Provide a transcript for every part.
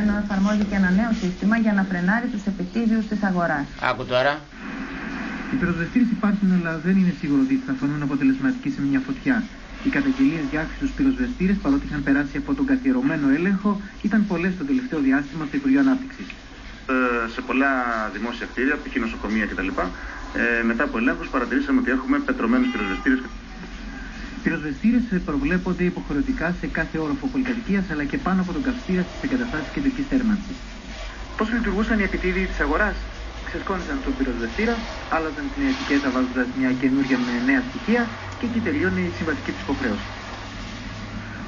ενώ εφαρμόζει και ένα νέο σύστημα για να φρενάρει τους επιτίδιους της αγοράς. Άκου τώρα. Οι πυροσβεστήρες υπάρχουν, αλλά δεν είναι σίγουρο ότι θα φανούν αποτελεσματικοί σε μια φωτιά. Οι καταγγελίες για αύξηση στους πυροσβεστήρες, παρότι είχαν περάσει από τον καθιερωμένο έλεγχο, ήταν πολλές το τελευταίο διάστημα στο Υπουργείο Ανάπτυξης. Σε πολλά δημόσια κτίρια, π.χ. νοσοκομεία κτλ. Μετά από ελέγχους παρατηρήσαμε ότι έχουμε πετρωμένους πυροσβεστήρες. Πυροσβεστήρες προβλέπονται υποχρεωτικά σε κάθε όροφο πολυκατοικίας, αλλά και πάνω από τον καυστήρα στις εγκαταστάσεις κεντρικής θέρμανσης. Πώς λειτουργούσαν οι επιτίδιοι της αγοράς? Ξεσκόνησαν τον πυροσβεστήρα, άλλαζαν την ετικέτα βάζοντας μια καινούργια με νέα στοιχεία και εκεί τελειώνει η συμβατική της υποχρέωση.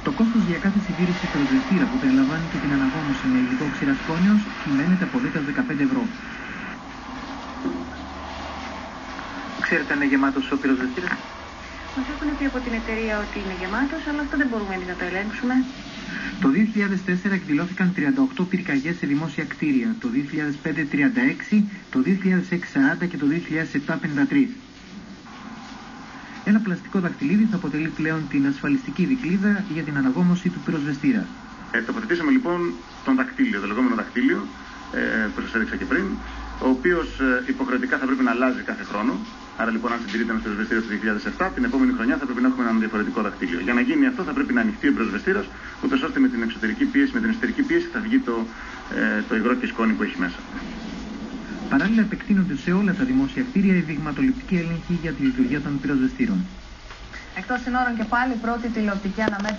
Το κόστος για κάθε συντήρηση πυροσβεστήρα που περιλαμβάνει και την αναγόμωση με υλικό ξηρασκόνιος κυμαίνεται από 10-15 ευρώ. Ξέρετε αν είναι γεμάτος ο πυροσβεστήρας? Μας έχουν πει από την εταιρεία ότι είναι γεμάτος, αλλά αυτό δεν μπορούμε εμείς να το ελέγξουμε. Το 2004 εκδηλώθηκαν 38 πυρκαγιές σε δημόσια κτίρια, το 2005 36, το 2006 40 και το 2007 53. Ένα πλαστικό δαχτυλίδι θα αποτελεί πλέον την ασφαλιστική δικλείδα για την αναγόμωση του πυροσβεστήρα. Τοποθετήσαμε λοιπόν τον δακτύλιο, το λεγόμενο δακτύλιο, που σας έδειξα και πριν, ο οποίος υποχρεωτικά θα πρέπει να αλλάζει κάθε χρόνο. Άρα λοιπόν, αν συντηρείται ένας πυροσβεστήρας το 2007, την επόμενη χρονιά θα πρέπει να έχουμε έναν διαφορετικό δακτύλιο. Για να γίνει αυτό, θα πρέπει να ανοιχτεί ο πυροσβεστήρας, ούτως ώστε με την εξωτερική πίεση, με την εσωτερική πίεση θα βγει το υγρό και σκόνη που έχει μέσα. Παράλληλα, επεκτείνονται σε όλα τα δημόσια κτίρια οι δειγματοληπτικοί έλεγχοι για τη λειτουργία των πυροσβεστήρων. Εκτός συνόρων και πάλι, πρώτη τηλεοπτική αναμέτρηση.